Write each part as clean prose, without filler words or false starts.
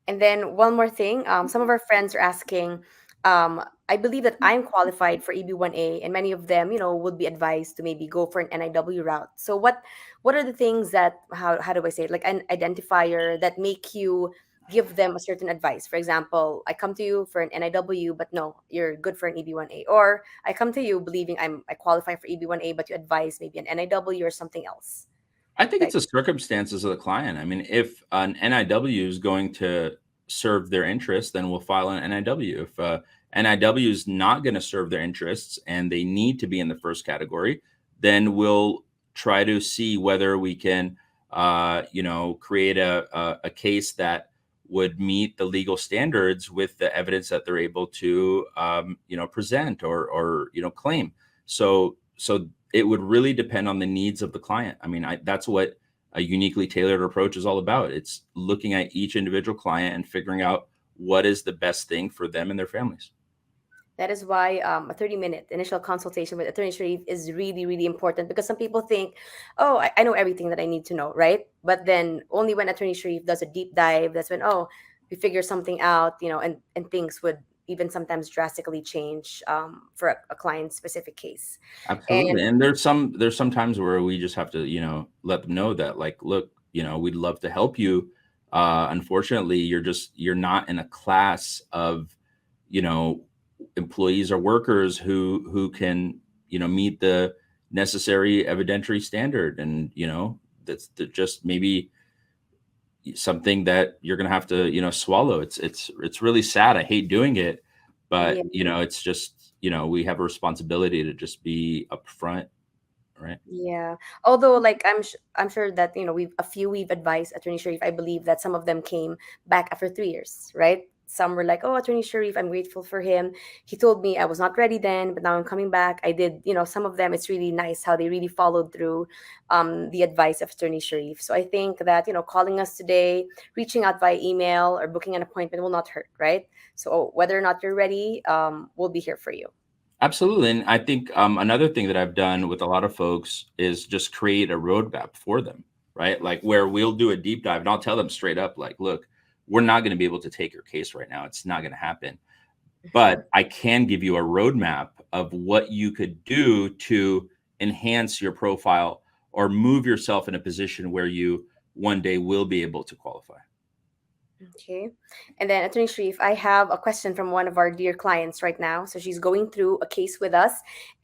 And then one more thing, some of our friends are asking, I believe that I'm qualified for EB1A, and many of them, would be advised to maybe go for an NIW route. So what are the things that, how do I say it, like an identifier that make you give them a certain advice? For example, I come to you for an NIW, but no, you're good for an EB1A, or I come to you believing I qualify for EB1A, but you advise maybe an NIW or something else. I think it's Like, the circumstances of the client. I mean, if an NIW is going to serve their interests, then we'll file an NIW. If NIW is not going to serve their interests and they need to be in the first category, then we'll try to see whether we can, create a case that would meet the legal standards with the evidence that they're able to, present or claim. So it would really depend on the needs of the client. I mean, that's what a uniquely tailored approach is all about. It's looking at each individual client and figuring out what is the best thing for them and their families. that is why a 30-minute initial consultation with Attorney Sharif is really, really important, because some people think, oh, I know everything that I need to know, right? But then only when Attorney Sharif does a deep dive, that's when, oh, we figure something out, and things would even sometimes drastically change for a client specific case. Absolutely. And And there's some times where we just have to, let them know that, like, look, we'd love to help you. Unfortunately, you're not in a class of, you know, employees or workers who can, meet the necessary evidentiary standard. And, that's just maybe something that you're going to have to, swallow. It's really sad. I hate doing it, yeah. but, it's just, we have a responsibility to just be upfront, right? Yeah. Although, like, I'm sure that we've advised Attorney Sharif. I believe that some of them came back after 3 years, right? Some were like, "Oh, Attorney Sharif, I'm grateful for him. He told me I was not ready then, but now I'm coming back. I did." Some of them, it's really nice how they really followed through the advice of Attorney Sharif. So I think that calling us today, reaching out via email, or booking an appointment will not hurt, right? So whether or not you're ready, we'll be here for you. Absolutely. And I think another thing that I've done with a lot of folks is just create a roadmap for them, right? Like, where we'll do a deep dive and I'll tell them straight up, like, look, we're not going to be able to take your case right now. It's not going to happen. But I can give you a roadmap of what you could do to enhance your profile or move yourself in a position where you one day will be able to qualify. Okay. And then, Attorney Sharif, I have a question from one of our dear clients right now. So she's going through a case with us,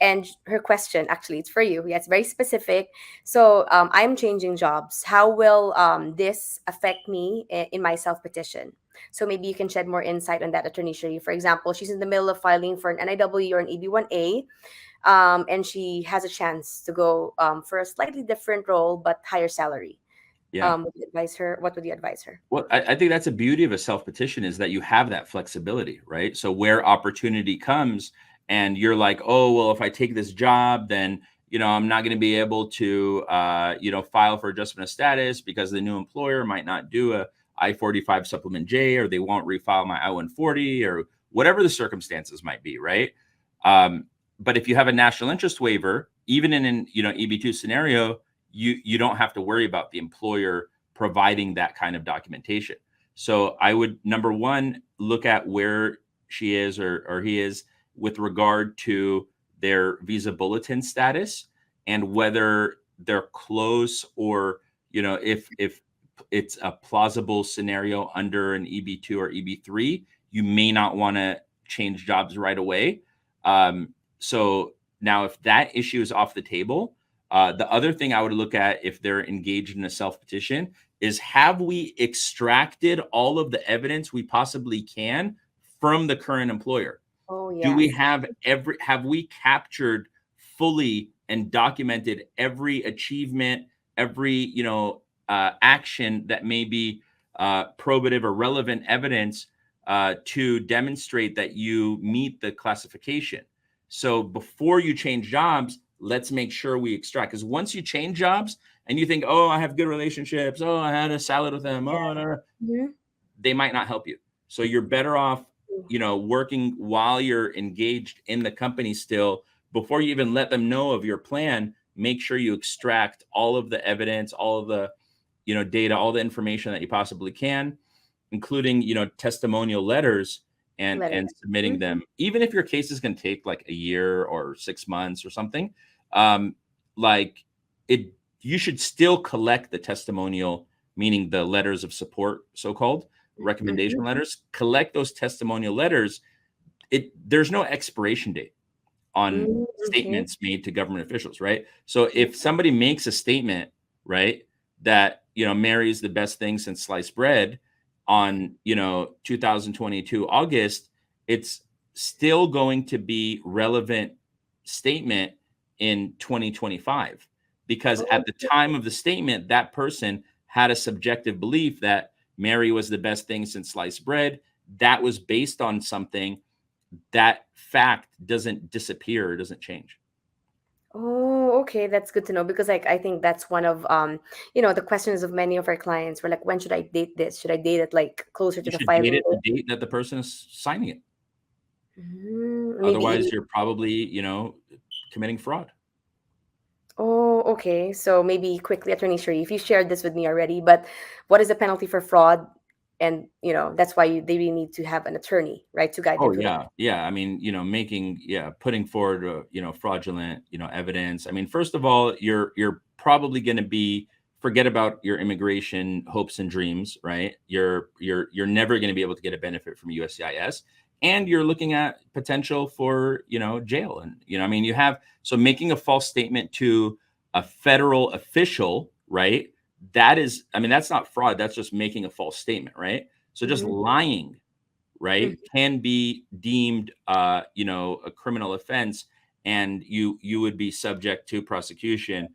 and her question, actually, it's for you. Yeah, it's very specific. So I'm changing jobs. How will this affect me in my self petition? So maybe you can shed more insight on that, Attorney Sharif. For example, she's in the middle of filing for an NIW or an EB1A, and she has a chance to go for a slightly different role but higher salary. Yeah. Would you advise her? What would you advise her? Well, I think that's the beauty of a self petition, is that you have that flexibility, right? So where opportunity comes and you're like, oh, well, if I take this job, then, I'm not going to be able to, file for adjustment of status because the new employer might not do a I-45 supplement J, or they won't refile my I-140, or whatever the circumstances might be, right? But if you have a national interest waiver, even in an, EB2 scenario, you don't have to worry about the employer providing that kind of documentation. So I would, number one, look at where she is or he is with regard to their visa bulletin status, and whether they're close, or, if it's a plausible scenario under an EB2 or EB3, you may not want to change jobs right away. So now, if that issue is off the table, the other thing I would look at, if they're engaged in a self petition, is, have we extracted all of the evidence we possibly can from the current employer? Oh, Do we yes. have we captured fully and documented every achievement, every, action that may be probative or relevant evidence to demonstrate that you meet the classification? So before you change jobs, let's make sure we extract. Because once you change jobs and you think, oh, I have good relationships, oh, I had a salad with them, Yeah. oh, no, Mhm. they might not help you. So you're better off, working while you're engaged in the company still. Before you even let them know of your plan, make sure you extract all of the evidence, all of the, data, all the information that you possibly can. including, testimonial letters Letter. and submitting Mhm. them, even if your case is going to take like a year or 6 months or something. um, like it, you should still collect the testimonial, meaning the letters of support, so-called Mhm. recommendation letters. Collect those testimonial letters. There's no expiration date on Mm, okay. statements made to government officials, right? So if somebody makes a statement, right, that, Mary's the best thing since sliced bread on, 2022 August, it's still going to be relevant statement in 2025, because Oh, at the time of the statement, that person had a subjective belief that Mary was the best thing since sliced bread. That was based on something. That fact doesn't disappear, it doesn't change. oh, okay. That's good to know because like I think that's one of the questions of many of our clients were like, when should I date this? Should I date it like closer to You the should date filing it the date? date that the person is signing it. Maybe Otherwise, even. you're probably, committing fraud. Oh, okay. So maybe quickly, Attorney Sharif, you shared this with me already, but what is the penalty for fraud? And that's why they really need to have an attorney, right, to guide them Oh through that. yeah, yeah. I mean, putting forward, fraudulent, evidence. I mean, first of all, you're probably going to be forget about your immigration hopes and dreams, right? You're never going to be able to get a benefit from USCIS, and you're looking at potential for, jail, and I mean, you have so making a false statement to a federal official, right? That is, I mean, that's not fraud. That's just making a false statement, right? So just Mm-hmm. lying, Mm-hmm. right, can be deemed, a criminal offense, and you would be subject to prosecution.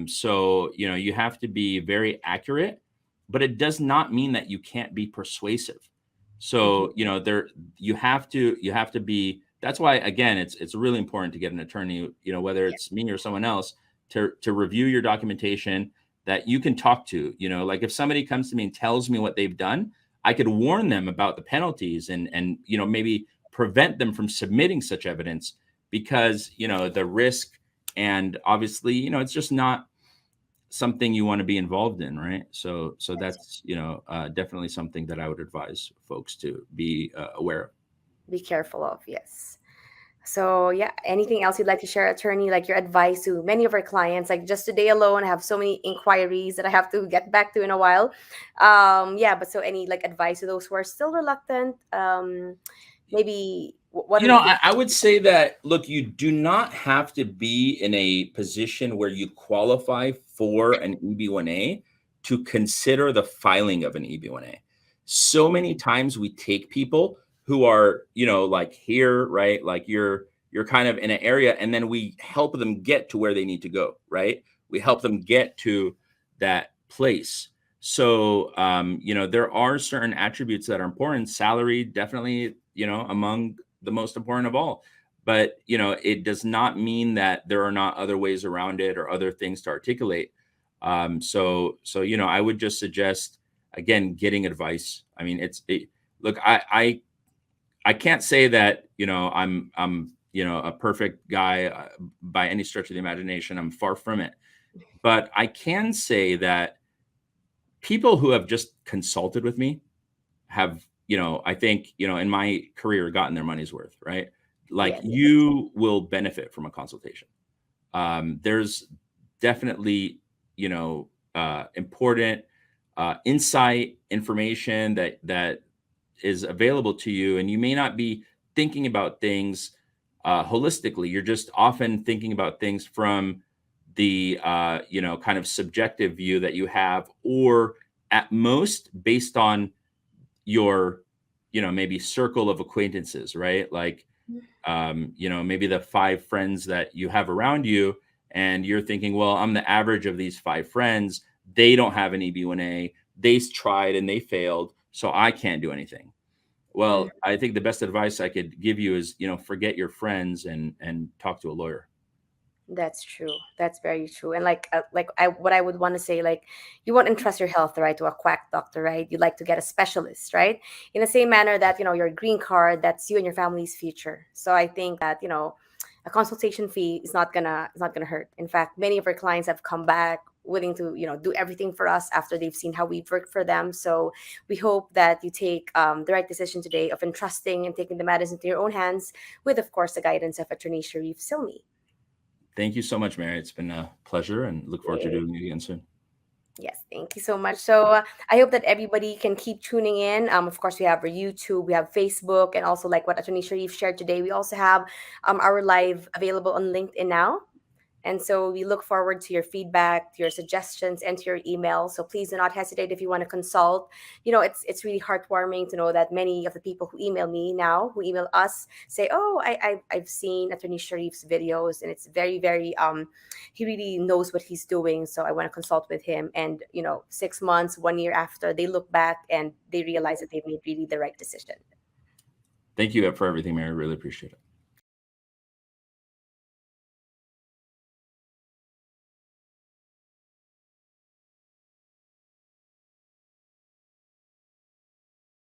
So you have to be very accurate, but it does not mean that you can't be persuasive. Mm-hmm. So there, you have to be. That's why, again, it's really important to get an attorney, whether Yeah. it's me or someone else, to review your documentation, that you can talk to. Like, if somebody comes to me and tells me what they've done, I could warn them about the penalties, and maybe prevent them from submitting such evidence, because the risk, and obviously, it's just not something you want to be involved in, right? So that's, definitely something that I would advise folks to be aware of. Be careful of, yes. So yeah, anything else you'd like to share, attorney, like your advice to many of our clients? Like just today alone, I have so many inquiries that I have to get back to in a while. Yeah, but so any like advice to those who are still reluctant? Maybe what are the things? I would say that, look, you do not have to be in a position where you qualify for an EB1A to consider the filing of an EB1A. So many times we take people who are, like here, right? Like you're kind of in an area, and then we help them get to where they need to go, right? We help them get to that place. So, there are certain attributes that are important. Salary, definitely, among the most important of all. But it does not mean that there are not other ways around it or other things to articulate. So I would just suggest, again, getting advice. I mean, look, I can't say that I'm a perfect guy, by any stretch of the imagination. I'm far from it. But I can say that people who have just consulted with me have, I think, in my career, gotten their money's worth, right? Like, Yes. you will benefit from a consultation. There's definitely, important insight, information that is available to you, and you may not be thinking about things holistically. You're just often thinking about things from the kind of subjective view that you have, or at most based on your maybe circle of acquaintances, right? Like, maybe the five friends that you have around you, and you're thinking, well, I'm the average of these five friends. They don't have an EB1A. They tried and they failed, so I can't do anything. Mm, Well, I think the best advice I could give you is, forget your friends and talk to a lawyer. that's true. That's very true. And like what I would want to say, like you won't entrust your health, right, to a quack doctor, right? You'd like to get a specialist, right? In the same manner that your green card, that's you and your family's future. So I think that a consultation fee is not gonna hurt. In fact, many of our clients have come back willing to, do everything for us after they've seen how we've worked for them. So we hope that you take the right decision today of entrusting and taking the matters into your own hands, with, of course, the guidance of Attorney Sharif Silmi. Thank you so much, Mary. It's been a pleasure, and look forward to Yay. doing it again soon. Yes, thank you so much. So I hope that everybody can keep tuning in. Of course, we have our YouTube, we have Facebook, and also like what Attorney Sharif shared today, we also have our live available on LinkedIn now. And so we look forward to your feedback, to your suggestions, and to your email. So please do not hesitate if you want to consult. It's really heartwarming to know that many of the people who email me now, who email us, say, "Oh, I've seen Attorney Sharif's videos, and it's very, very he really knows what he's doing. So I want to consult with him." And 6 months, 1 year after, they look back and they realize that they've made really the right decision. Thank you for everything, Mary. Really appreciate it.